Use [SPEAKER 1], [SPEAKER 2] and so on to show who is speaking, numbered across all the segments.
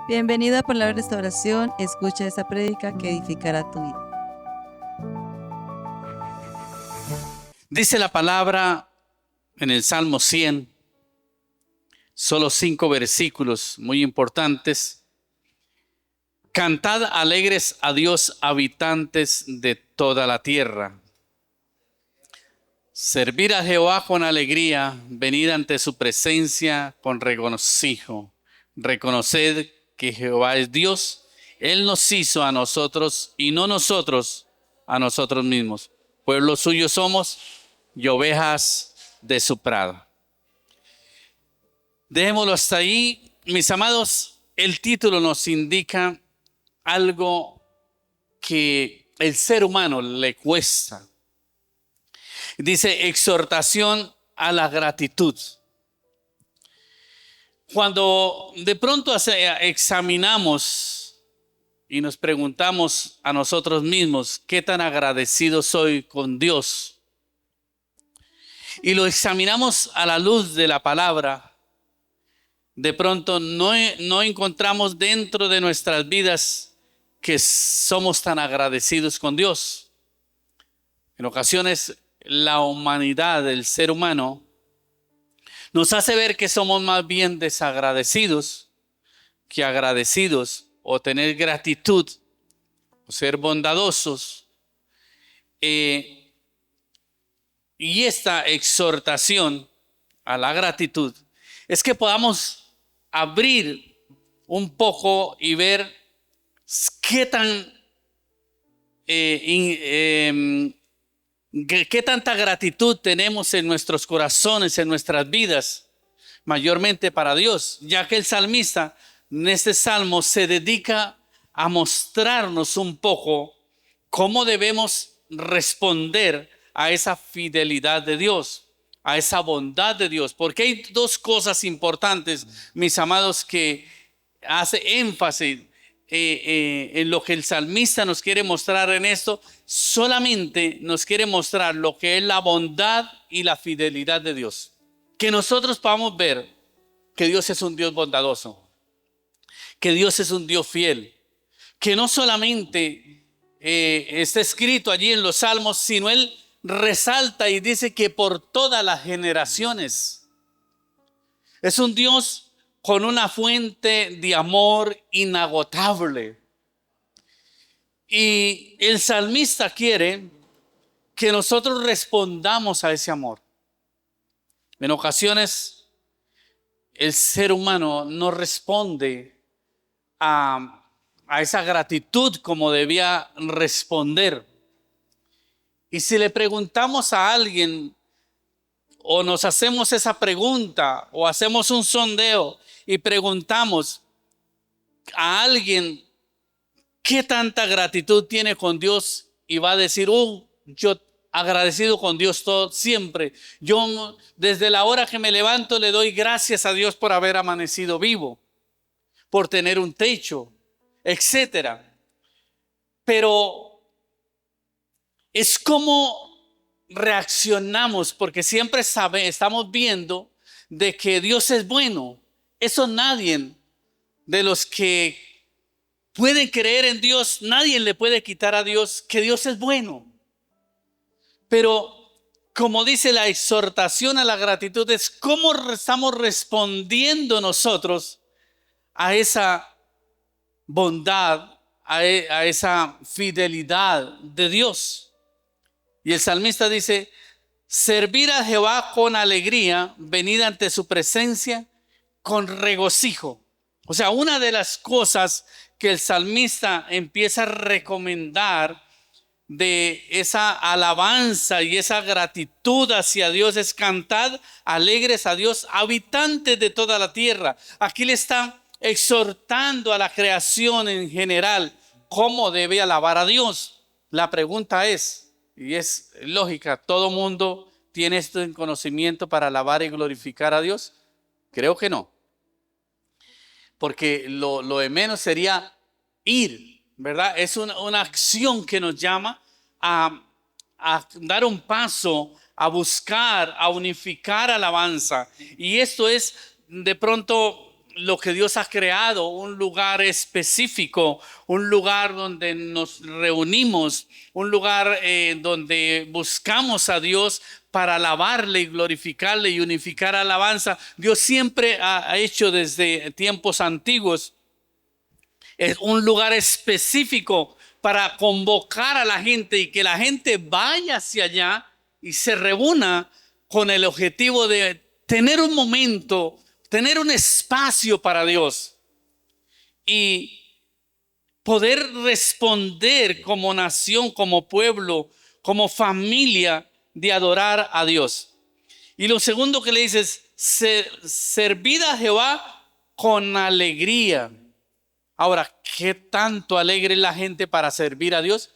[SPEAKER 1] Bienvenido a Palabra de Restauración. Escucha esta prédica que edificará tu vida.
[SPEAKER 2] Dice la palabra en el Salmo 100, solo 5 versículos muy importantes. Cantad alegres a Dios, habitantes de toda la tierra. Servir a Jehová con alegría, venid ante su presencia con regocijo. Reconoced que Jehová es Dios, Él nos hizo a nosotros y no nosotros a nosotros mismos. Pueblo suyo somos y ovejas de su prado. Dejémoslo hasta ahí. Mis amados, el título nos indica algo que el ser humano le cuesta. Dice exhortación a la gratitud. Cuando de pronto examinamos y nos preguntamos a nosotros mismos qué tan agradecido soy con Dios, y lo examinamos a la luz de la palabra, de pronto no encontramos dentro de nuestras vidas que somos tan agradecidos con Dios. En ocasiones la humanidad, el ser humano, nos hace ver que somos más bien desagradecidos que agradecidos, o tener gratitud, o ser bondadosos. Y esta exhortación a la gratitud es que podamos abrir un poco y ver qué tanta gratitud tenemos en nuestros corazones, en nuestras vidas, mayormente para Dios, ya que el salmista en este salmo se dedica a mostrarnos un poco cómo debemos responder a esa fidelidad de Dios, a esa bondad de Dios. Porque hay dos cosas importantes, mis amados, que hace énfasis en lo que el salmista nos quiere mostrar en esto. Solamente nos quiere mostrar lo que es la bondad y la fidelidad de Dios. Que nosotros podamos ver que Dios es un Dios bondadoso, que Dios es un Dios fiel, que no solamente está escrito allí en los salmos, sino Él resalta y dice que por todas las generaciones. Es un Dios con una fuente de amor inagotable. Y el salmista quiere que nosotros respondamos a ese amor. En ocasiones el ser humano no responde a esa gratitud como debía responder. Y si le preguntamos a alguien, o nos hacemos esa pregunta, o hacemos un sondeo y preguntamos a alguien qué tanta gratitud tiene con Dios, y va a decir, yo agradecido con Dios todo, siempre. Yo desde la hora que me levanto le doy gracias a Dios por haber amanecido vivo, por tener un techo, etcétera. Pero es como reaccionamos, porque siempre estamos viendo de que Dios es bueno. Eso nadie de los que pueden creer en Dios, nadie le puede quitar a Dios que Dios es bueno. Pero como dice la exhortación a la gratitud, es cómo estamos respondiendo nosotros a esa bondad, a esa fidelidad de Dios. Y el salmista dice, servir a Jehová con alegría, venid ante su presencia con regocijo. O sea, una de las cosas que el salmista empieza a recomendar de esa alabanza y esa gratitud hacia Dios es cantad alegres a Dios, habitantes de toda la tierra. Aquí le está exhortando a la creación en general cómo debe alabar a Dios. La pregunta es, y es lógica, ¿todo mundo tiene esto en conocimiento para alabar y glorificar a Dios? Creo que no. Porque lo de menos sería ir, ¿verdad? Es una acción que nos llama a dar un paso, a buscar, a unificar alabanza. Y esto es de pronto lo que Dios ha creado, un lugar específico, un lugar donde nos reunimos, un lugar donde buscamos a Dios para alabarle y glorificarle y unificar alabanza. Dios siempre ha hecho desde tiempos antiguos es un lugar específico para convocar a la gente y que la gente vaya hacia allá y se reúna con el objetivo de tener un momento, tener un espacio para Dios y poder responder como nación, como pueblo, como familia de adorar a Dios. Y lo segundo que le dice es servid a Jehová con alegría. Ahora, ¿qué tanto alegre es la gente para servir a Dios?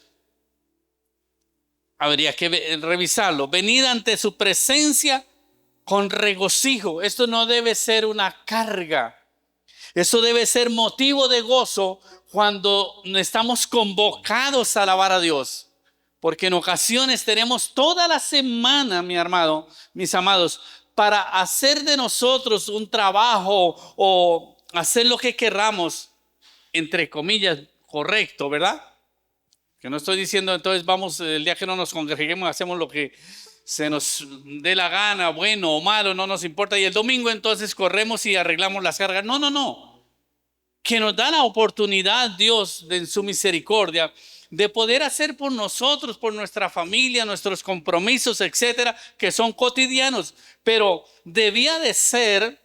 [SPEAKER 2] Habría que revisarlo. Venid ante su presencia con regocijo. Esto no debe ser una carga. Eso debe ser motivo de gozo cuando estamos convocados a alabar a Dios. Porque en ocasiones tenemos toda la semana, mi hermano, mis amados, para hacer de nosotros un trabajo o hacer lo que queramos, entre comillas, correcto, ¿verdad? Que no estoy diciendo entonces vamos, el día que no nos congreguemos, hacemos lo que se nos dé la gana, bueno o malo, no nos importa. Y el domingo entonces corremos y arreglamos las cargas. No, no, no. Que nos da la oportunidad Dios en su misericordia de poder hacer por nosotros, por nuestra familia, nuestros compromisos, etcétera, que son cotidianos. Pero debía de ser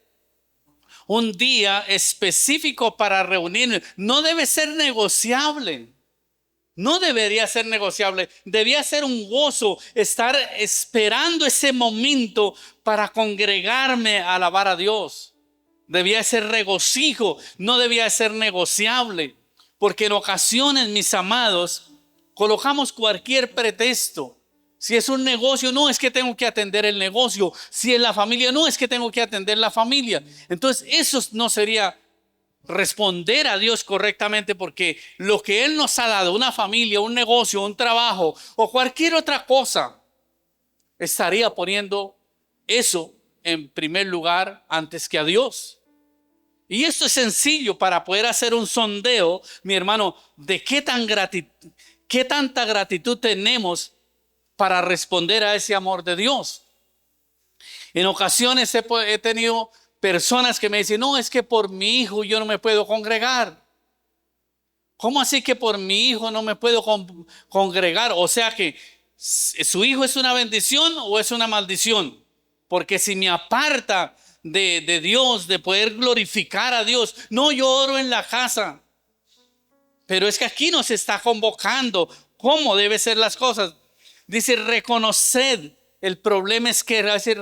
[SPEAKER 2] un día específico para reunirnos. No debe ser negociable. No debería ser negociable. Debía ser un gozo estar esperando ese momento para congregarme a alabar a Dios. Debía ser regocijo. No debía ser negociable. Porque en ocasiones, mis amados, colocamos cualquier pretexto. Si es un negocio, no es que tengo que atender el negocio. Si es la familia, no es que tengo que atender la familia. Entonces eso no sería responder a Dios correctamente, porque lo que Él nos ha dado, una familia, un negocio, un trabajo o cualquier otra cosa, estaría poniendo eso en primer lugar antes que a Dios. Y esto es sencillo para poder hacer un sondeo, mi hermano, de qué tanta gratitud tenemos para responder a ese amor de Dios. En ocasiones he tenido personas que me dicen, no, es que por mi hijo yo no me puedo congregar. ¿Cómo así que por mi hijo no me puedo congregar? O sea que su hijo es una bendición o es una maldición. Porque si me aparta de Dios, de poder glorificar a Dios, no, yo oro en la casa. Pero es que aquí nos está convocando cómo deben ser las cosas. Dice, reconoced. El problema es que a veces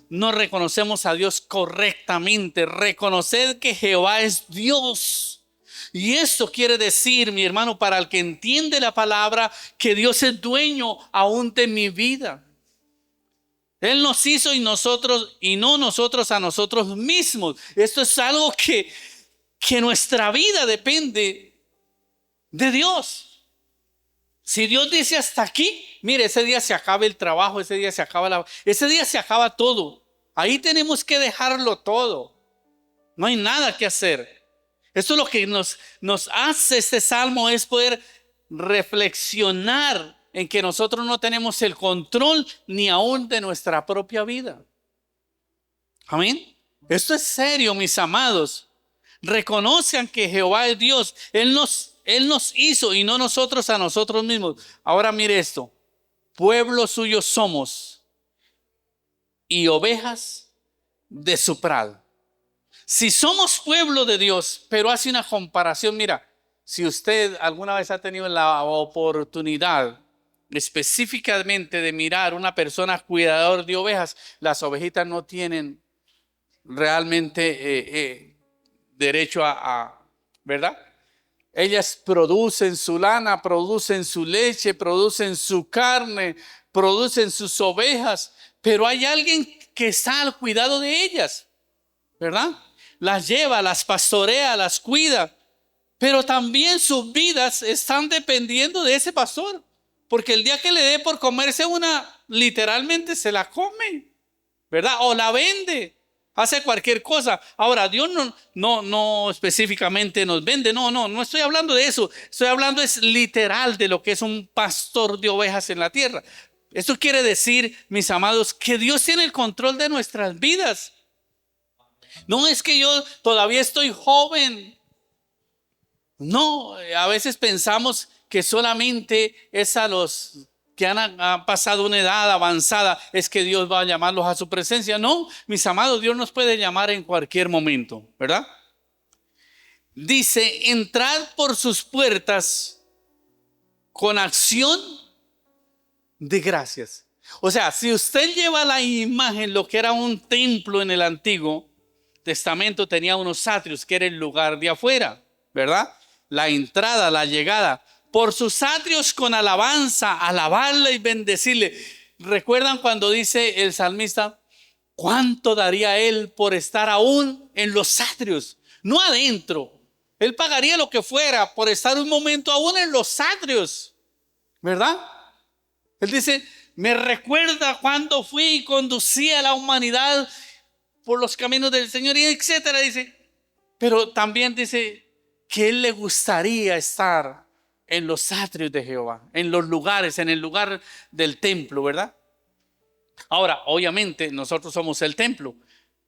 [SPEAKER 2] no reconocemos a Dios correctamente. Reconoced que Jehová es Dios. Y esto quiere decir, mi hermano, para el que entiende la palabra, que Dios es dueño aún de mi vida. Él nos hizo y no nosotros a nosotros mismos. Esto es algo que nuestra vida depende de Dios. Si Dios dice hasta aquí, mire, ese día se acaba el trabajo, ese día se acaba todo. Ahí tenemos que dejarlo todo. No hay nada que hacer. Esto es lo que nos hace este salmo, es poder reflexionar en que nosotros no tenemos el control ni aún de nuestra propia vida. Amén. Esto es serio, mis amados. Reconozcan que Jehová es Dios. Él nos hizo y no nosotros a nosotros mismos. Ahora mire esto. Pueblo suyo somos y ovejas de su prado. Si somos pueblo de Dios, pero hace una comparación, mira, si usted alguna vez ha tenido la oportunidad específicamente de mirar una persona cuidador de ovejas, las ovejitas no tienen realmente derecho ¿verdad? Ellas producen su lana, producen su leche, producen su carne, producen sus ovejas, pero hay alguien que está al cuidado de ellas, ¿verdad? Las lleva, las pastorea, las cuida, pero también sus vidas están dependiendo de ese pastor, porque el día que le dé por comerse una, literalmente se la come, ¿verdad? O la vende. hace cualquier cosa. Ahora, Dios no específicamente nos vende, no estoy hablando de eso. Estoy hablando es literal de lo que es un pastor de ovejas en la tierra. Esto quiere decir, mis amados, que Dios tiene el control de nuestras vidas. No es que yo todavía estoy joven. No, a veces pensamos que solamente es a los que han pasado una edad avanzada es que Dios va a llamarlos a su presencia. No, mis amados, Dios nos puede llamar en cualquier momento, ¿verdad? Dice, entrad por sus puertas con acción de gracias. O sea, si usted lleva la imagen, lo que era un templo en el Antiguo Testamento, tenía unos atrios, que era el lugar de afuera, ¿verdad? La entrada, la llegada. Por sus atrios con alabanza, alabarle y bendecirle. ¿Recuerdan cuando dice el salmista, cuánto daría él por estar aún en los atrios? No adentro. Él pagaría lo que fuera por estar un momento aún en los atrios, ¿verdad? Él dice, me recuerda cuando fui y conducí a la humanidad por los caminos del Señor, y etcétera. Dice, pero también dice que él le gustaría estar en los atrios de Jehová, en los lugares, en el lugar del templo, ¿verdad? Ahora, obviamente, nosotros somos el templo,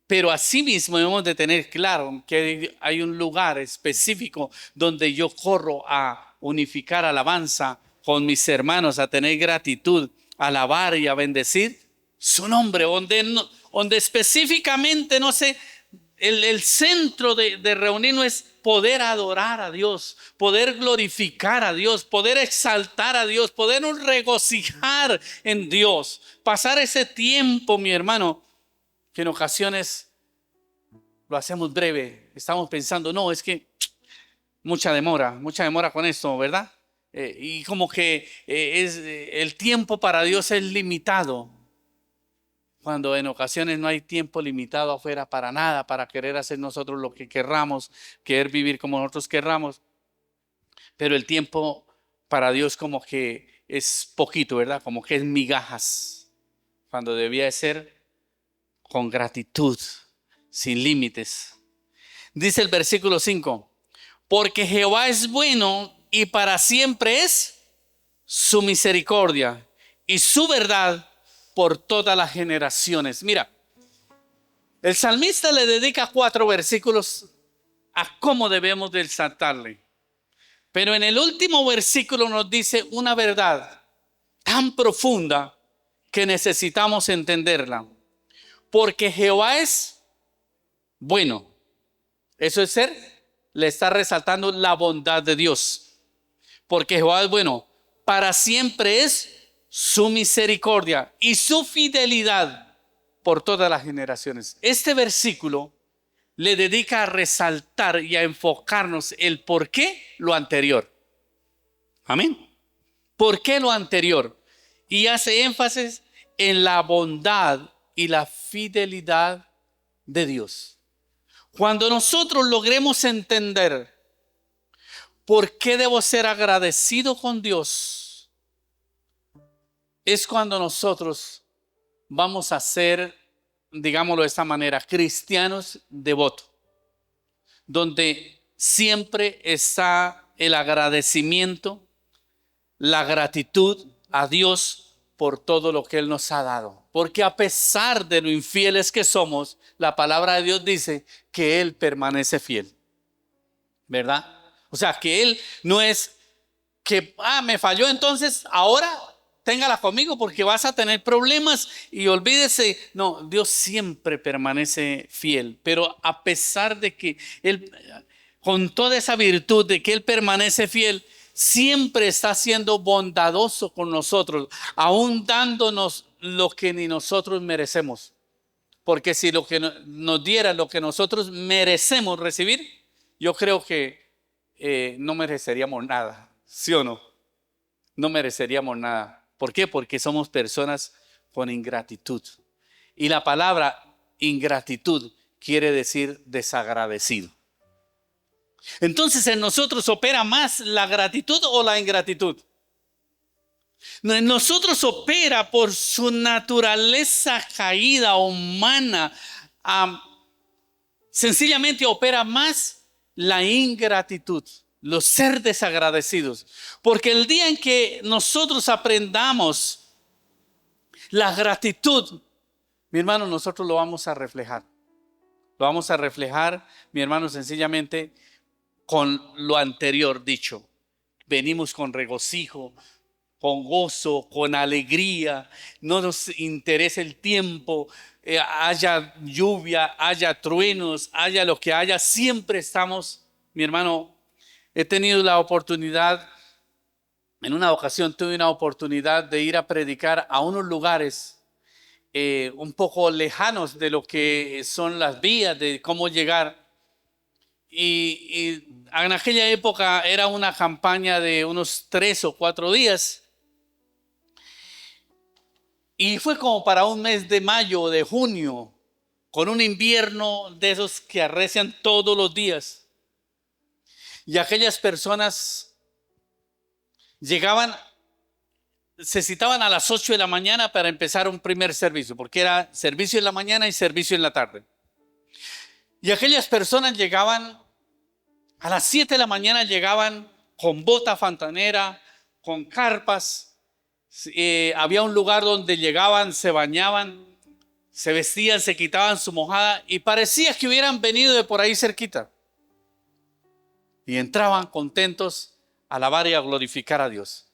[SPEAKER 2] pero asimismo debemos de tener claro que hay un lugar específico donde yo corro a unificar alabanza con mis hermanos, a tener gratitud, a alabar y a bendecir su nombre, donde específicamente, no sé, el centro de reunirnos es poder adorar a Dios, poder glorificar a Dios, poder exaltar a Dios, podernos regocijar en Dios, pasar ese tiempo, mi hermano, que en ocasiones lo hacemos breve. Estamos pensando, no, es que mucha demora con esto, ¿verdad? Y como que el tiempo para Dios es limitado. Cuando en ocasiones no hay tiempo limitado afuera para nada, para querer hacer nosotros lo que querramos, querer vivir como nosotros querramos. Pero el tiempo para Dios como que es poquito, ¿verdad? Como que es migajas. Cuando debía de ser con gratitud, sin límites. Dice el versículo 5, porque Jehová es bueno y para siempre es su misericordia y su verdad por todas las generaciones. Mira, el salmista le dedica 4 versículos a cómo debemos de exaltarle. Pero en el último versículo nos dice una verdad tan profunda que necesitamos entenderla. Porque Jehová es bueno. Eso es le está resaltando la bondad de Dios. Porque Jehová es bueno. Para siempre es su misericordia y su fidelidad por todas las generaciones. Este versículo le dedica a resaltar y a enfocarnos el por qué lo anterior. Amén. ¿Por qué lo anterior? Y hace énfasis en la bondad y la fidelidad de Dios. Cuando nosotros logremos entender por qué debo ser agradecido con Dios, es cuando nosotros vamos a ser, digámoslo de esta manera, cristianos devotos, donde siempre está el agradecimiento, la gratitud a Dios por todo lo que Él nos ha dado. Porque a pesar de lo infieles que somos, la palabra de Dios dice que Él permanece fiel, ¿verdad? O sea, que Él no es que, me falló, entonces ahora téngala conmigo porque vas a tener problemas y olvídese. No, Dios siempre permanece fiel, pero a pesar de que Él, con toda esa virtud de que Él permanece fiel, siempre está siendo bondadoso con nosotros, aún dándonos lo que ni nosotros merecemos. Porque si lo que nos diera lo que nosotros merecemos recibir, yo creo que no mereceríamos nada, ¿sí o no? No mereceríamos nada. ¿Por qué? Porque somos personas con ingratitud. Y la palabra ingratitud quiere decir desagradecido. Entonces, ¿en nosotros opera más la gratitud o la ingratitud? En nosotros opera por su naturaleza caída humana sencillamente opera más la ingratitud, los ser desagradecidos. Porque el día en que nosotros aprendamos la gratitud, mi hermano, nosotros lo vamos a reflejar. Lo vamos a reflejar, mi hermano, sencillamente con lo anterior dicho. Venimos con regocijo, con gozo, con alegría. No nos interesa el tiempo, haya lluvia, haya truenos, haya lo que haya. Siempre estamos, mi hermano, he tenido la oportunidad, en una ocasión tuve una oportunidad de ir a predicar a unos lugares un poco lejanos de lo que son las vías, de cómo llegar. Y en aquella época era una campaña de unos 3 o 4 días. Y fue como para un mes de mayo o de junio, con un invierno de esos que arrecian todos los días. Y aquellas personas llegaban, se citaban a las 8 de la mañana para empezar un primer servicio, porque era servicio en la mañana y servicio en la tarde. Y aquellas personas llegaban a las 7 de la mañana, llegaban con bota fontanera, con carpas. Había un lugar donde llegaban, se bañaban, se vestían, se quitaban su mojada y parecía que hubieran venido de por ahí cerquita. Y entraban contentos a alabar y a glorificar a Dios.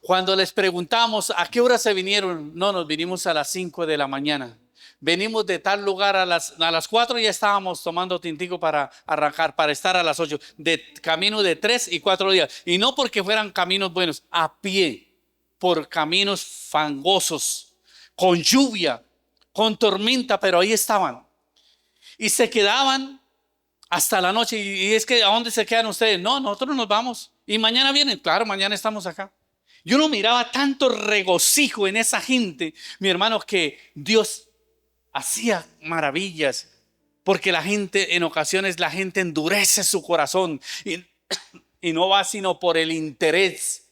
[SPEAKER 2] Cuando les preguntamos a qué hora se vinieron, no, nos vinimos a las 5 de la mañana. Venimos de tal lugar a las 4 ya estábamos tomando tintico para arrancar, para estar a las 8. De camino de 3 y 4 días. Y no porque fueran caminos buenos, a pie, por caminos fangosos, con lluvia, con tormenta, pero ahí estaban. Y se quedaban hasta la noche. Y es que, ¿a dónde se quedan ustedes? No, nosotros nos vamos. Y mañana vienen. Claro, mañana estamos acá. Yo no miraba tanto regocijo en esa gente, mi hermano, que Dios hacía maravillas. Porque la gente, en ocasiones, la gente endurece su corazón y no va sino por el interés.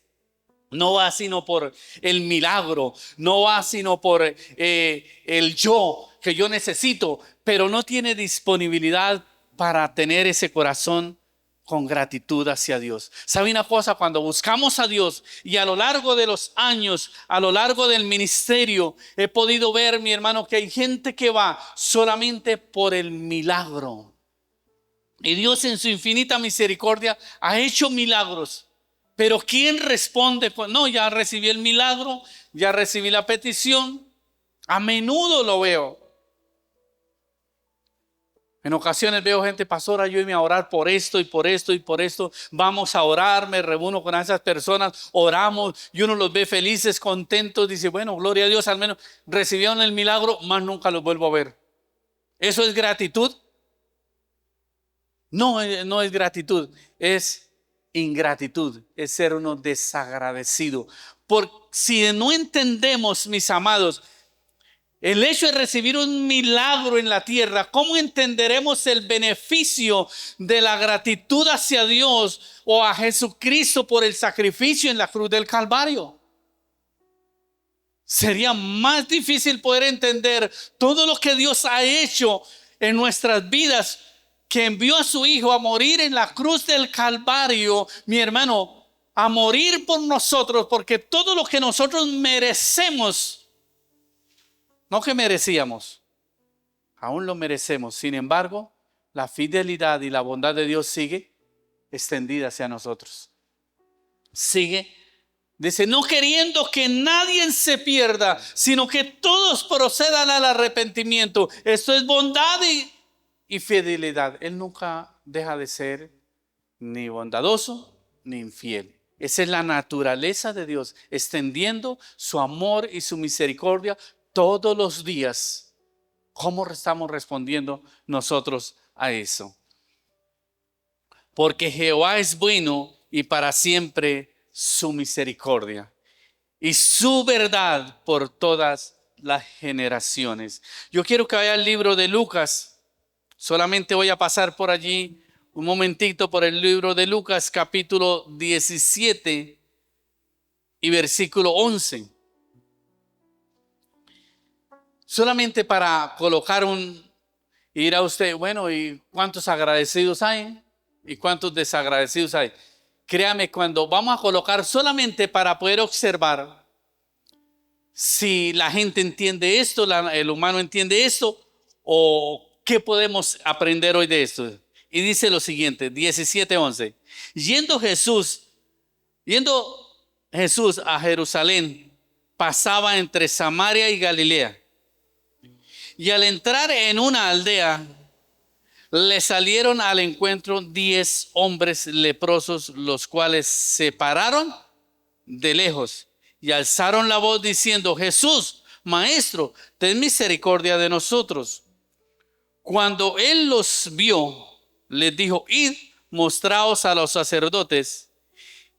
[SPEAKER 2] No va sino por el milagro, no va sino por el yo que yo necesito, pero no tiene disponibilidad para tener ese corazón con gratitud hacia Dios. ¿Sabe una cosa? Cuando buscamos a Dios y a lo largo de los años, a lo largo del ministerio, he podido ver, mi hermano, que hay gente que va solamente por el milagro. Y Dios en su infinita misericordia ha hecho milagros. Pero ¿quién responde? No, ya recibí el milagro, ya recibí la petición. A menudo lo veo. En ocasiones veo gente, pastor, ayúdeme a orar por esto y por esto y por esto. Vamos a orar, me reúno con esas personas, oramos y uno los ve felices, contentos. Dice, bueno, gloria a Dios, al menos recibieron el milagro, más nunca los vuelvo a ver. ¿Eso es gratitud? No, no es gratitud, es ingratitud, es ser uno desagradecido. Por si no entendemos, mis amados, el hecho de recibir un milagro en la tierra, ¿cómo entenderemos el beneficio de la gratitud hacia Dios o a Jesucristo por el sacrificio en la cruz del Calvario? Sería más difícil poder entender todo lo que Dios ha hecho en nuestras vidas, que envió a su Hijo a morir en la cruz del Calvario, mi hermano, a morir por nosotros, porque todo lo que nosotros merecemos, no que merecíamos, aún lo merecemos. Sin embargo, la fidelidad y la bondad de Dios sigue extendida hacia nosotros. Sigue, dice, no queriendo que nadie se pierda, sino que todos procedan al arrepentimiento. Esto es bondad y fidelidad. Él nunca deja de ser ni bondadoso ni infiel. Esa es la naturaleza de Dios, extendiendo su amor y su misericordia todos los días. ¿Cómo estamos respondiendo nosotros a eso? Porque Jehová es bueno y para siempre su misericordia y su verdad por todas las generaciones. Yo quiero que vaya al libro de Lucas. Solamente voy a pasar por allí un momentito por el libro de Lucas, capítulo 17 y versículo 11. Solamente para colocar Y dirá usted, bueno, ¿y cuántos agradecidos hay? ¿Y cuántos desagradecidos hay? Créame, cuando vamos a colocar solamente para poder observar si la gente entiende esto, el humano entiende esto, o qué podemos aprender hoy de esto. Y dice lo siguiente, 17:11. Yendo Jesús a Jerusalén, pasaba entre Samaria y Galilea. Y al entrar en una aldea, le salieron al encuentro 10 hombres leprosos, los cuales se pararon de lejos y alzaron la voz diciendo: Jesús, Maestro, ten misericordia de nosotros. Cuando él los vio, les dijo: id, mostraos a los sacerdotes.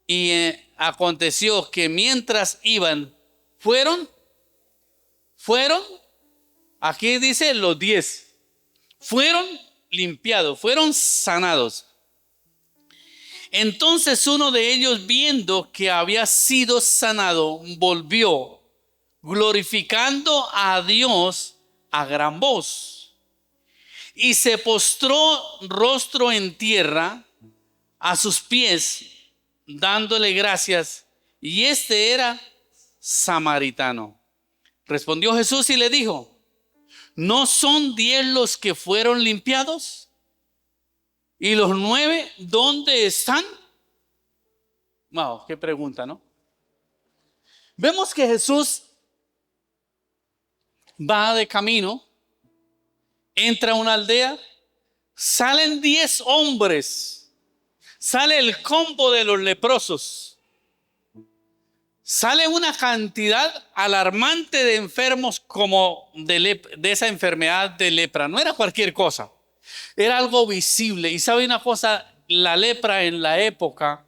[SPEAKER 2] Y aconteció que mientras iban, fueron, aquí dice los 10, fueron limpiados, fueron sanados. Entonces uno de ellos, viendo que había sido sanado, volvió, glorificando a Dios a gran voz, y se postró rostro en tierra a sus pies, dándole gracias. Y este era samaritano. Respondió Jesús y le dijo: ¿no son 10 los que fueron limpiados? ¿Y los 9 dónde están? Wow, qué pregunta, ¿no? Vemos que Jesús va de camino, entra a una aldea, salen 10 hombres, sale el combo de los leprosos, sale una cantidad alarmante de enfermos como de esa enfermedad de lepra. No era cualquier cosa, era algo visible. Y sabe una cosa, la lepra en la época,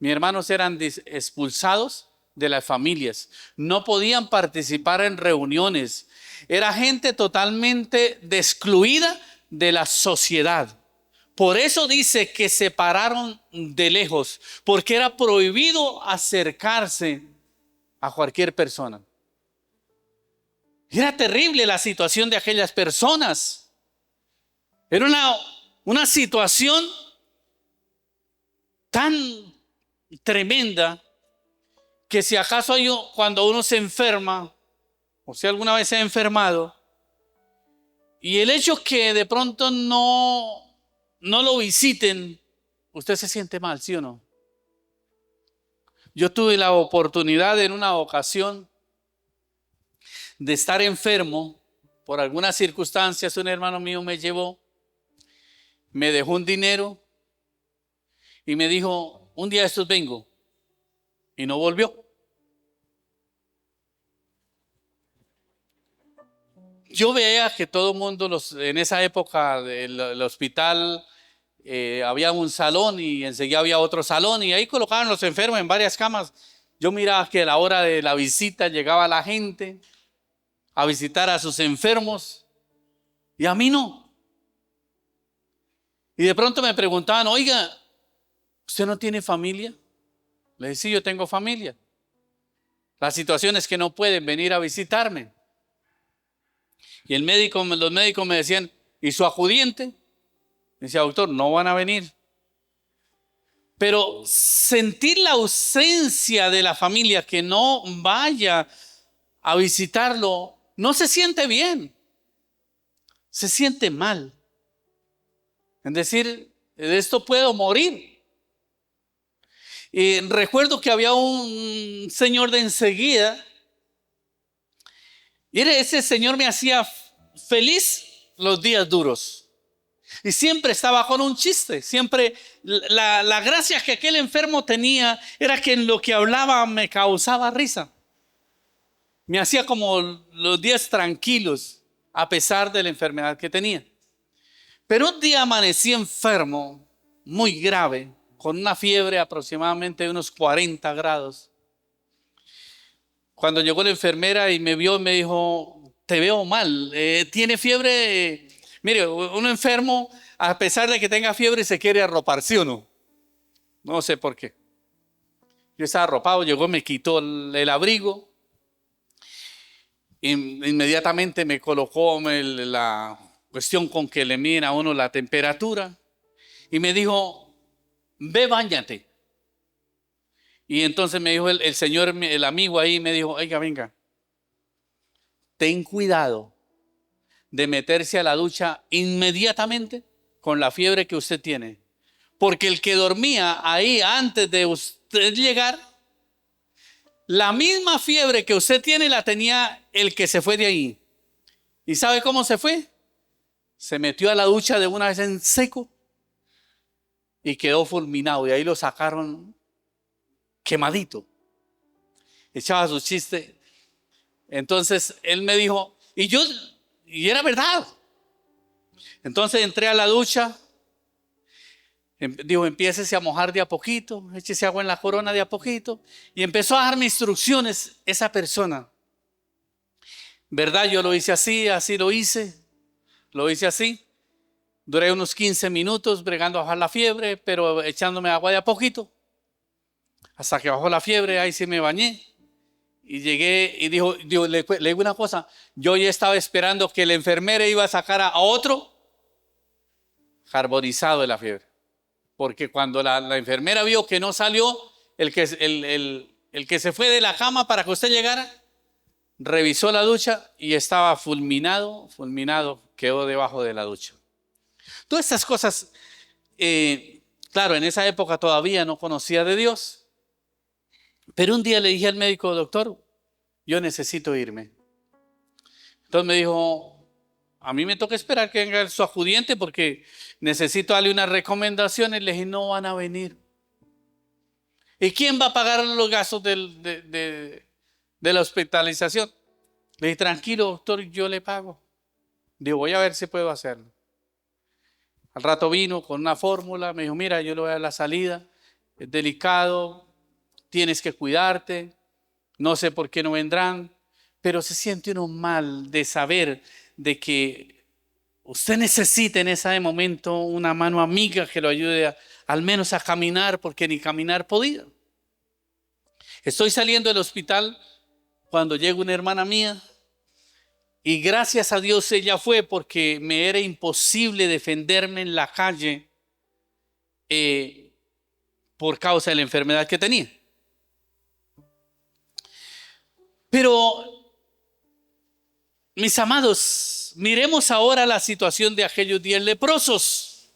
[SPEAKER 2] mis hermanos, eran expulsados de las familias, no podían participar en reuniones, era gente totalmente excluida de la sociedad. Por eso dice que se pararon de lejos, porque era prohibido acercarse a cualquier persona. Era terrible la situación de aquellas personas. Era una situación tan tremenda que si acaso cuando uno se enferma, o si alguna vez se ha enfermado, y el hecho que de pronto no lo visiten, usted se siente mal, ¿sí o no? Yo tuve la oportunidad en una ocasión de estar enfermo por algunas circunstancias. Un hermano mío me llevó, me dejó un dinero y me dijo: un día de estos vengo, y no volvió. Yo veía que todo el mundo, en esa época del hospital, había un salón y enseguida había otro salón, y ahí colocaban los enfermos en varias camas. Yo miraba que a la hora de la visita llegaba la gente a visitar a sus enfermos y a mí no. Y de pronto me preguntaban: oiga, ¿usted no tiene familia? Le dije: sí, yo tengo familia. La situación es que no pueden venir a visitarme. Y los médicos me decían: ¿y su acudiente? Me decía: doctor, no van a venir. Pero sentir la ausencia de la familia, que no vaya a visitarlo, no se siente bien, se siente mal. Es decir, de esto puedo morir. Y recuerdo que había un señor de enseguida, y ese señor me hacía feliz los días duros. Y siempre estaba con un chiste. Siempre la gracia que aquel enfermo tenía era que en lo que hablaba me causaba risa. Me hacía como los días tranquilos a pesar de la enfermedad que tenía. Pero un día amanecí enfermo, muy grave, con una fiebre aproximadamente de unos 40 grados. Cuando llegó la enfermera y me vio, me dijo: te veo mal, tiene fiebre. Mire, uno enfermo, a pesar de que tenga fiebre, se quiere arropar, ¿sí o no? No sé por qué. Yo estaba arropado, llegó, me quitó el abrigo. Inmediatamente me colocó cuestión con que le miden a uno la temperatura. Y me dijo, ve, báñate. Y entonces me dijo el señor, el amigo ahí, me dijo, oiga, venga, ten cuidado de meterse a la ducha inmediatamente con la fiebre que usted tiene. Porque el que dormía ahí antes de usted llegar, la misma fiebre que usted tiene la tenía el que se fue de ahí. ¿Y sabe cómo se fue? Se metió a la ducha de una vez en seco y quedó fulminado. Y ahí lo sacaron quemadito. Echaba su chiste. Entonces él me dijo, y era verdad. Entonces entré a la ducha. Dijo, empiécese a mojar de a poquito, échese agua en la corona de a poquito. Y empezó a darme instrucciones esa persona. ¿Verdad? Yo lo hice así, así lo hice así. Duré unos 15 minutos bregando a bajar la fiebre, pero echándome agua de a poquito. Hasta que bajó la fiebre, ahí sí me bañé. Y llegué y dijo, le digo una cosa, yo ya estaba esperando que la enfermera iba a sacar a otro carbonizado de la fiebre. Porque cuando la enfermera vio que no salió, el que se fue de la cama para que usted llegara, revisó la ducha y estaba fulminado, quedó debajo de la ducha. Todas estas cosas, claro, en esa época todavía no conocía de Dios. Pero un día le dije al médico, doctor, yo necesito irme. Entonces me dijo, a mí me toca esperar que venga su acudiente porque necesito darle unas recomendaciones. Le dije, no van a venir. ¿Y quién va a pagar los gastos de la hospitalización? Le dije, tranquilo, doctor, yo le pago. Digo, voy a ver si puedo hacerlo. Al rato vino con una fórmula, me dijo, mira, yo le voy a dar la salida, es delicado, tienes que cuidarte, no sé por qué no vendrán, pero se siente uno mal de saber de que usted necesita en ese momento una mano amiga que lo ayude al menos a caminar, porque ni caminar podía. Estoy saliendo del hospital cuando llega una hermana mía y gracias a Dios ella fue, porque me era imposible defenderme en la calle por causa de la enfermedad que tenía. Pero, mis amados, miremos ahora la situación de aquellos 10 leprosos.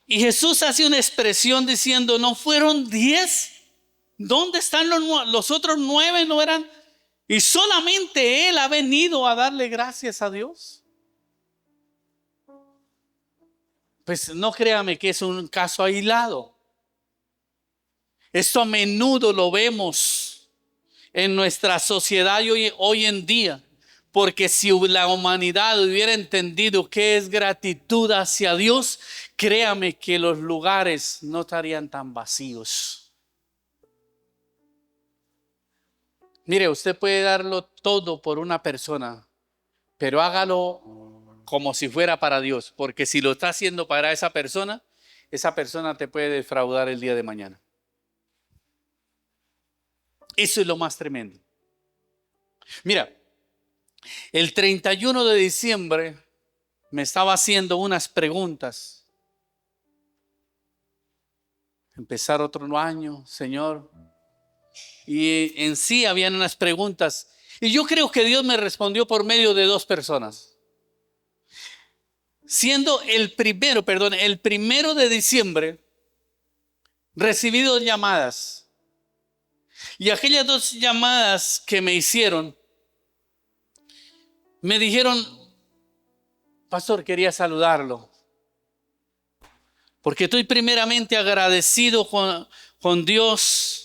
[SPEAKER 2] Y Jesús hace una expresión diciendo, ¿no fueron 10? ¿Dónde están los otros 9? ¿No eran? Y solamente Él ha venido a darle gracias a Dios. Pues no créame que es un caso aislado. Esto a menudo lo vemos en nuestra sociedad hoy en día. Porque si la humanidad hubiera entendido qué es gratitud hacia Dios, créame que los lugares no estarían tan vacíos. Mire, usted puede darlo todo por una persona, pero hágalo como si fuera para Dios. Porque si lo está haciendo para esa persona te puede defraudar el día de mañana. Eso es lo más tremendo. Mira, el 31 de diciembre me estaba haciendo unas preguntas. Empezar otro año, Señor. Y en sí habían unas preguntas. Y yo creo que Dios me respondió por medio de 2 personas. Siendo el primero de diciembre, recibí 2 llamadas. Y aquellas 2 llamadas que me hicieron, me dijeron, pastor, quería saludarlo. Porque estoy primeramente agradecido con Dios.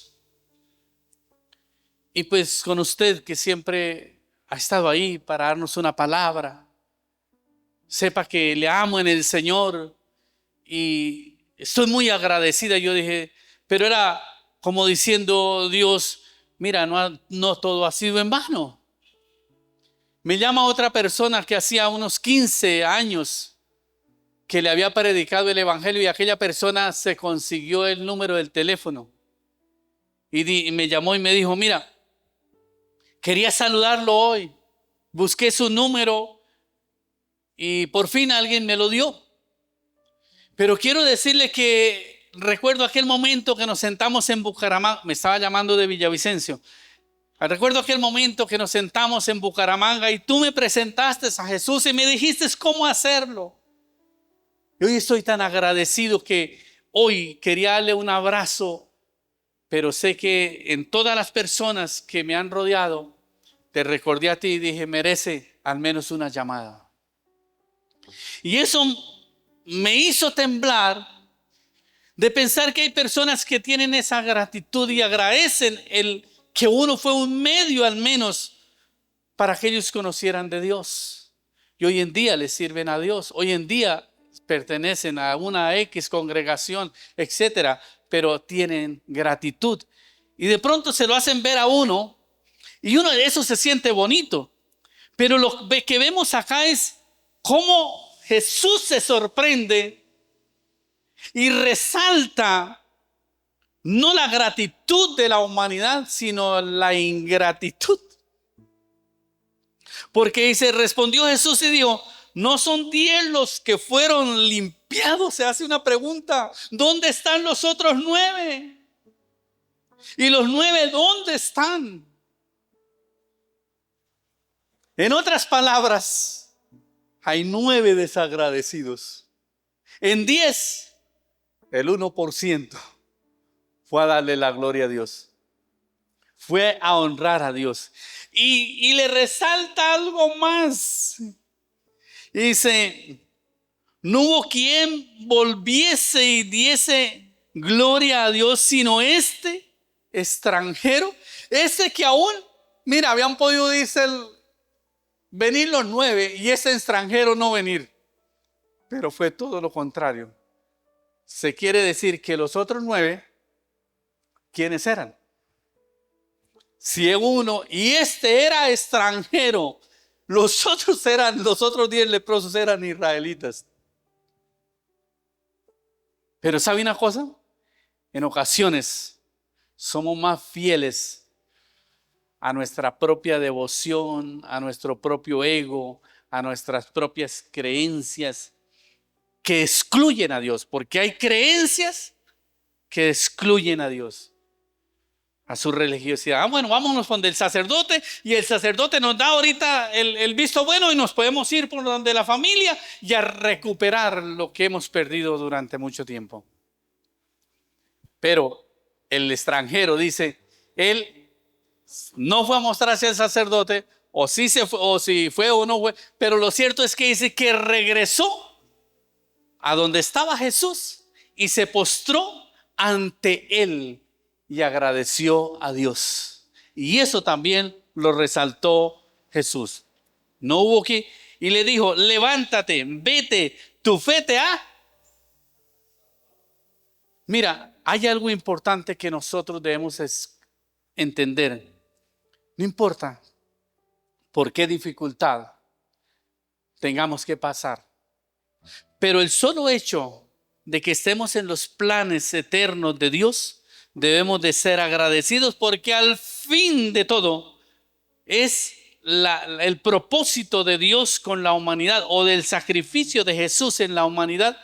[SPEAKER 2] Y pues con usted que siempre ha estado ahí para darnos una palabra. Sepa que le amo en el Señor y estoy muy agradecida. Yo dije, pero era como diciendo Dios, mira, no todo ha sido en vano. Me llama otra persona que hacía unos 15 años que le había predicado el evangelio y aquella persona se consiguió el número del teléfono y me llamó y me dijo, mira, quería saludarlo hoy. Busqué su número, y por fin alguien me lo dio. Pero quiero decirle que recuerdo aquel momento que nos sentamos en Bucaramanga. Me estaba llamando de Villavicencio. Recuerdo aquel momento que nos sentamos en Bucaramanga y tú me presentaste a Jesús y me dijiste cómo hacerlo. Y hoy estoy tan agradecido que hoy quería darle un abrazo, pero sé que en todas las personas que me han rodeado, te recordé a ti y dije, merece al menos una llamada. Y eso me hizo temblar de pensar que hay personas que tienen esa gratitud y agradecen el que uno fue un medio al menos para que ellos conocieran de Dios. Y hoy en día les sirven a Dios. Hoy en día pertenecen a una X congregación, etcétera, pero tienen gratitud. Y de pronto se lo hacen ver a uno y uno de eso se siente bonito. Pero lo que vemos acá es cómo Jesús se sorprende y resalta no la gratitud de la humanidad, sino la ingratitud. Porque dice, respondió Jesús y dijo, ¿no son 10 los que fueron limpiados? Se hace una pregunta, ¿dónde están los otros 9? ¿Y los 9 dónde están? En otras palabras, hay 9 desagradecidos. En 10, el 1% fue a darle la gloria a Dios. Fue a honrar a Dios. Y le resalta algo más. Dice, no hubo quien volviese y diese gloria a Dios, sino este extranjero. Este que aún, mira, habían podido, dice, venir los 9 y ese extranjero no venir. Pero fue todo lo contrario. Se quiere decir que los otros 9, ¿quiénes eran? Si uno y este era extranjero, los otros 10 leprosos eran israelitas. Pero ¿sabe una cosa? En ocasiones somos más fieles a nuestra propia devoción, a nuestro propio ego, a nuestras propias creencias que excluyen a Dios, porque hay creencias que excluyen a Dios, a su religiosidad. Bueno, vámonos donde el sacerdote y el sacerdote nos da ahorita el visto bueno y nos podemos ir por donde la familia y a recuperar lo que hemos perdido durante mucho tiempo. Pero el extranjero dice, él no fue a mostrarse al sacerdote, o si se fue, o si fue o no fue, pero lo cierto es que dice que regresó a donde estaba Jesús y se postró ante él y agradeció a Dios. Y eso también lo resaltó Jesús. No hubo que, y le dijo, levántate, vete, tu fe te ha. Mira, hay algo importante que nosotros debemos entender. No importa por qué dificultad tengamos que pasar, pero el solo hecho de que estemos en los planes eternos de Dios, debemos de ser agradecidos, porque al fin de todo es el propósito de Dios con la humanidad, o del sacrificio de Jesús en la humanidad,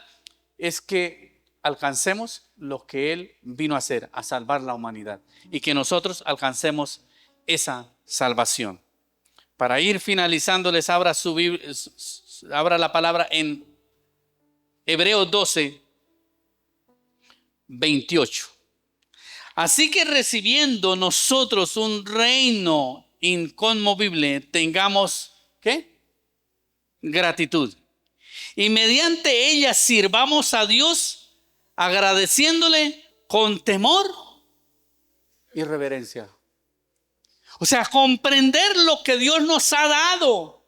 [SPEAKER 2] es que alcancemos lo que Él vino a hacer, a salvar la humanidad, y que nosotros alcancemos esa salvación. Para ir finalizando, les abra su Biblia, abra la palabra en Hebreos 12, 28. Así que recibiendo nosotros un reino inconmovible, tengamos, ¿qué? Gratitud. Y mediante ella sirvamos a Dios agradeciéndole con temor y reverencia. O sea, comprender lo que Dios nos ha dado.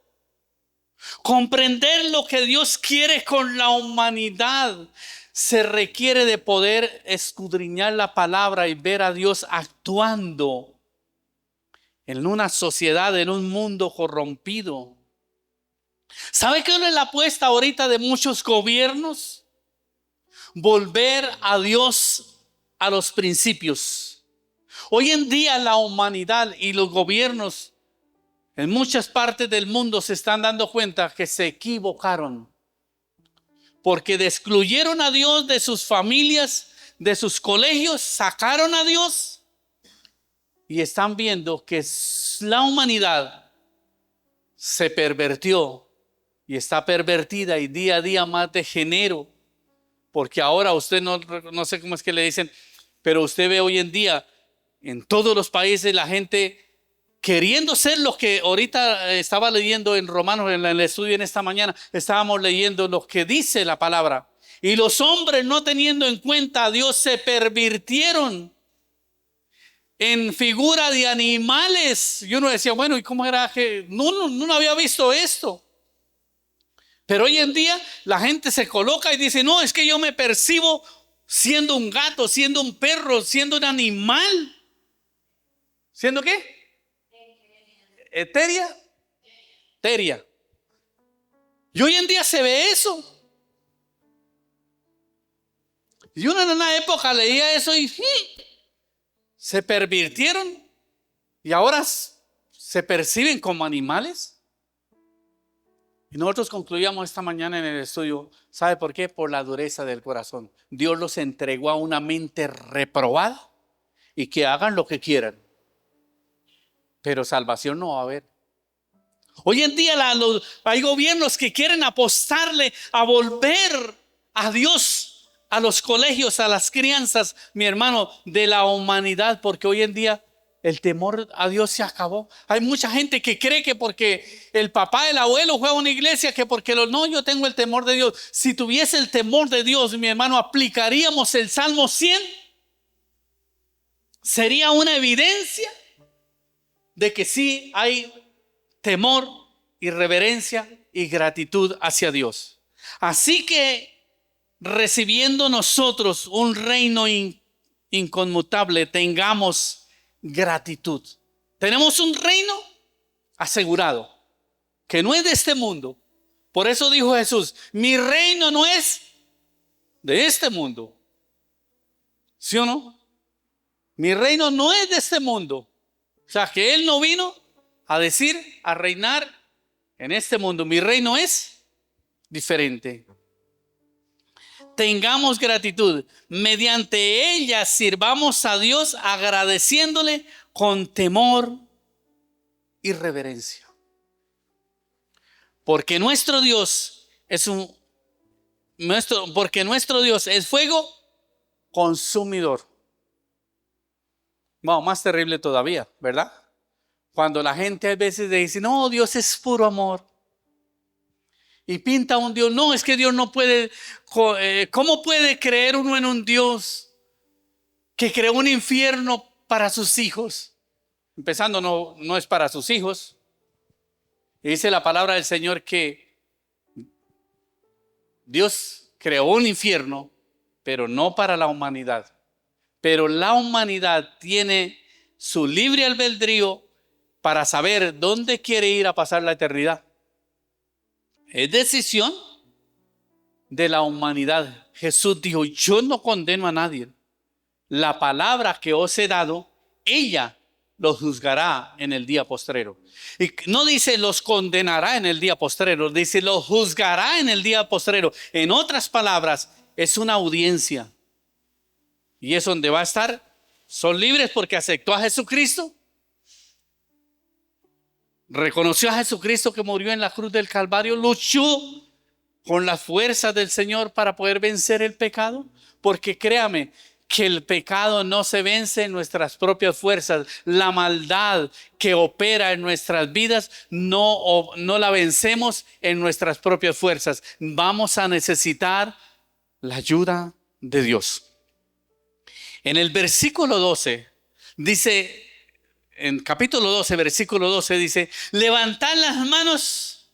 [SPEAKER 2] Comprender lo que Dios quiere con la humanidad. Se requiere de poder escudriñar la palabra y ver a Dios actuando en una sociedad, en un mundo corrompido. ¿Sabe qué es la apuesta ahorita de muchos gobiernos? Volver a Dios a los principios. Hoy en día la humanidad y los gobiernos En muchas partes del mundo se están dando cuenta que se equivocaron porque excluyeron a Dios de sus familias, de sus colegios, sacaron a Dios y están viendo que la humanidad se pervertió y está pervertida y día a día más degenero, porque ahora usted no sé cómo es que le dicen, pero usted ve hoy en día en todos los países la gente queriendo ser lo que ahorita estaba leyendo en Romanos, en el estudio en esta mañana, estábamos leyendo lo que dice la palabra. Y los hombres, no teniendo en cuenta a Dios, se pervirtieron en figura de animales. Y uno decía, bueno, ¿y cómo era que no había visto esto? Pero hoy en día la gente se coloca y dice, no, es que yo me percibo siendo un gato, siendo un perro, siendo un animal. ¿Siendo qué? Eteria. Teria. Y hoy en día se ve eso. Y uno en una época leía eso y se pervirtieron y ahora se perciben como animales. Y nosotros concluíamos esta mañana en el estudio, ¿sabe por qué? Por la dureza del corazón. Dios los entregó a una mente reprobada y que hagan lo que quieran, pero salvación no va a haber. Hoy en día hay gobiernos que quieren apostarle a volver a Dios, a los colegios, a las crianzas, mi hermano, de la humanidad, porque hoy en día el temor a Dios se acabó. Hay mucha gente que cree que porque el papá, el abuelo fue a una iglesia, que porque no, yo tengo el temor de Dios. Si tuviese el temor de Dios, mi hermano, aplicaríamos el Salmo 100. Sería una evidencia de que sí hay temor y reverencia y gratitud hacia Dios. Así que recibiendo nosotros un reino inconmutable, tengamos gratitud. Tenemos un reino asegurado que no es de este mundo. Por eso dijo Jesús, mi reino no es de este mundo. ¿Sí o no? Mi reino no es de este mundo. O sea, que Él no vino a decir, a reinar en este mundo. Mi reino es diferente. Tengamos gratitud. Mediante ella sirvamos a Dios agradeciéndole con temor y reverencia. Porque nuestro Dios porque nuestro Dios es fuego consumidor. Bueno, más terrible todavía, ¿verdad? Cuando la gente a veces dice, no, Dios es puro amor. Y pinta un Dios, no, es que Dios no puede, ¿cómo puede creer uno en un Dios que creó un infierno para sus hijos? Empezando, no es para sus hijos. Y dice la palabra del Señor que Dios creó un infierno, pero no para la humanidad. Pero la humanidad tiene su libre albedrío para saber dónde quiere ir a pasar la eternidad. Es decisión de la humanidad. Jesús dijo, yo no condeno a nadie. La palabra que os he dado, ella los juzgará en el día postrero. Y no dice los condenará en el día postrero, dice los juzgará en el día postrero. En otras palabras, es una audiencia. Y es donde va a estar. Son libres porque aceptó a Jesucristo. Reconoció a Jesucristo que murió en la cruz del Calvario. Luchó con las fuerzas del Señor para poder vencer el pecado. Porque créame que el pecado no se vence en nuestras propias fuerzas. La maldad que opera en nuestras vidas no la vencemos en nuestras propias fuerzas. Vamos a necesitar la ayuda de Dios. En el versículo 12 dice, en capítulo 12, versículo 12 dice, levantad las manos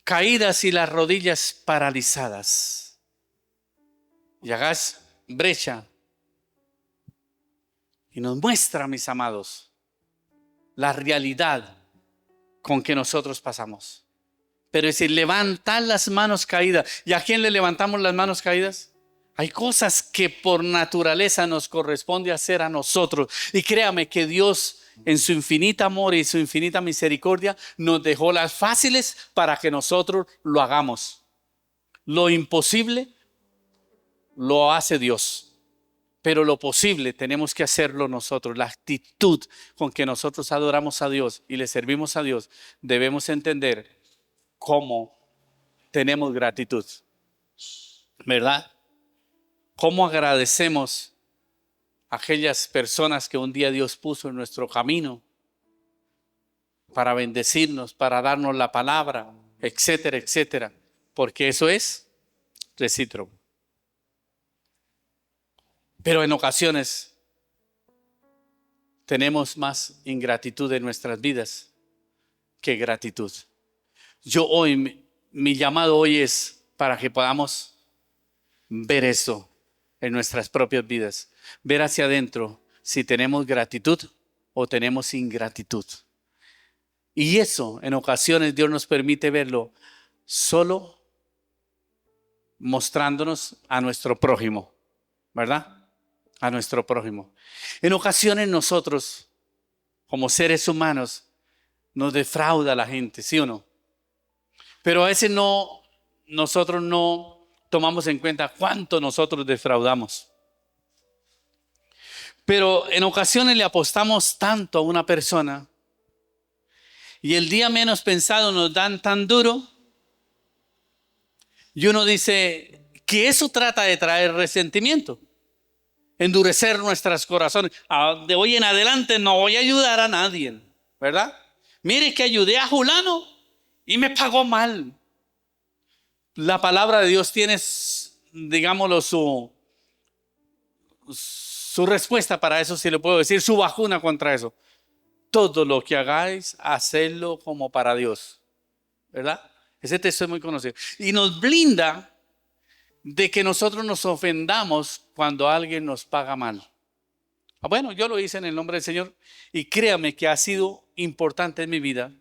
[SPEAKER 2] caídas y las rodillas paralizadas y hagáis brecha. Y nos muestra, mis amados, la realidad con que nosotros pasamos. Pero es decir, levantad las manos caídas. ¿Y a quién le levantamos las manos caídas? Hay cosas que por naturaleza nos corresponde hacer a nosotros. Y créame que Dios, en su infinito amor y su infinita misericordia, nos dejó las fáciles para que nosotros lo hagamos. Lo imposible lo hace Dios, pero lo posible tenemos que hacerlo nosotros. La actitud con que nosotros adoramos a Dios y le servimos a Dios, debemos entender cómo tenemos gratitud, ¿verdad? Cómo agradecemos a aquellas personas que un día Dios puso en nuestro camino para bendecirnos, para darnos la palabra, etcétera, etcétera. Porque eso es recíproco. Pero en ocasiones tenemos más ingratitud en nuestras vidas que gratitud. Mi llamado hoy es para que podamos ver eso en nuestras propias vidas, ver hacia adentro si tenemos gratitud o tenemos ingratitud. Y eso en ocasiones Dios nos permite verlo solo mostrándonos a nuestro prójimo, ¿verdad? A nuestro prójimo. En ocasiones nosotros, como seres humanos, nos defrauda la gente, ¿sí o no? Pero a veces nosotros no tomamos en cuenta cuánto nosotros defraudamos. Pero en ocasiones le apostamos tanto a una persona y el día menos pensado nos dan tan duro y uno dice que eso trata de traer resentimiento, endurecer nuestros corazones. De hoy en adelante no voy a ayudar a nadie, ¿verdad? Mire que ayudé a Julano y me pagó mal. La palabra de Dios tiene, digámoslo, su respuesta para eso, si le puedo decir, su vacuna contra eso. Todo lo que hagáis, hacedlo como para Dios, ¿verdad? Ese texto es muy conocido. Y nos blinda de que nosotros nos ofendamos cuando alguien nos paga mal. Bueno, yo lo hice en el nombre del Señor y créame que ha sido importante en mi vida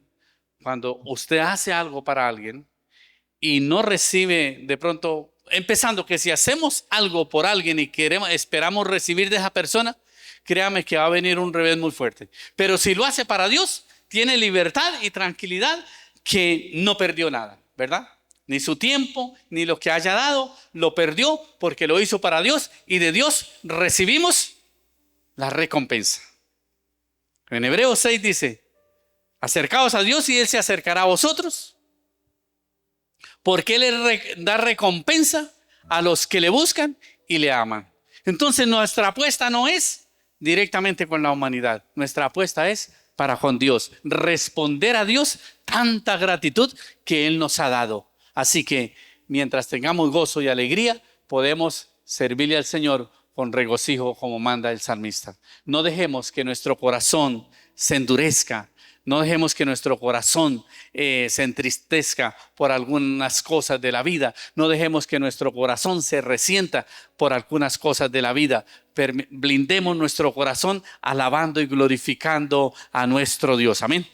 [SPEAKER 2] cuando usted hace algo para alguien y no recibe de pronto, empezando que si hacemos algo por alguien y esperamos recibir de esa persona, créame que va a venir un revés muy fuerte. Pero si lo hace para Dios, tiene libertad y tranquilidad que no perdió nada, ¿verdad? Ni su tiempo, ni lo que haya dado, lo perdió porque lo hizo para Dios y de Dios recibimos la recompensa. En Hebreos 6 dice, acercaos a Dios y Él se acercará a vosotros. Porque Él le da recompensa a los que le buscan y le aman. Entonces nuestra apuesta no es directamente con la humanidad. Nuestra apuesta es para con Dios. Responder a Dios tanta gratitud que Él nos ha dado. Así que mientras tengamos gozo y alegría, podemos servirle al Señor con regocijo como manda el salmista. No dejemos que nuestro corazón se endurezca. No dejemos que nuestro corazón se entristezca por algunas cosas de la vida. No dejemos que nuestro corazón se resienta por algunas cosas de la vida. Blindemos nuestro corazón alabando y glorificando a nuestro Dios. Amén.